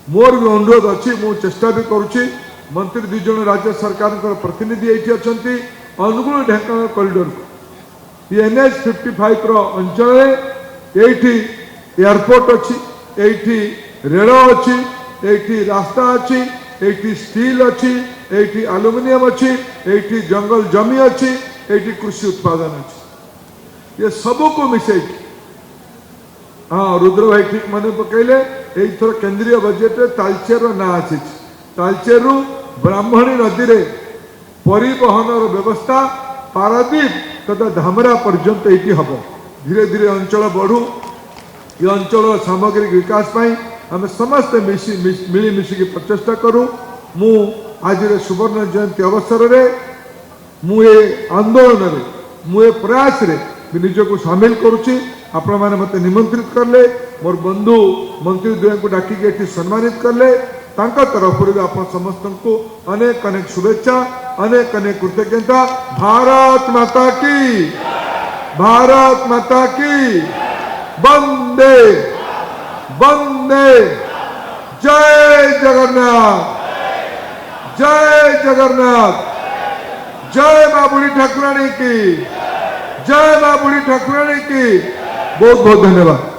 मोर भी अनुरोध अच्छी मु चेष्टा भी करुच्ची मंत्री दुई जन राज्य सरकार प्रतिनिधि ये अच्छा अनुगुल ढेंकानाल कॉरिडोर को NH 55 अंचल ये एयरपोर्ट अच्छी ये रेल अच्छी ये रास्ता अच्छी ये स्टील अच्छी ये आलुमिनियम अच्छी ये जंगल जमी अच्छी ये कृषि उत्पादन अच्छी ये सब को मिसे हाँ रुद्र भाई ठीक मन पकड़े यही केंद्रीय बजेट तालचेर ना आसी तालचेरु ब्राह्मणी नदी रे परिवहन व्यवस्था पारादीप तथा धामरा पर्यंत ये हम धीरे धीरे अंचल बढ़ू ये अंचल सामग्रिक विकास आम समस्ते मिलमिशिकी प्रचेषा करूँ मु आज सुवर्ण जयंती अवसर रे मुझे आंदोलन रे मुझे प्रयास रे निजक सामिल करुच्ची आपण मैंने मत निमंत्रित करले मोर बंधु मंत्री द्वय को डाकिक सम्मानित करले तरफ आप समस्त को अनेक अनेक शुभेच्छा अनेक अनेक कृतज्ञता। भारत माता की वंदे वंदे जय जगन्नाथ जय मां बुढ़ी ठाकुरानी की जय मां बुढ़ी ठाकुरानी की बहुत बहुत धन्यवाद।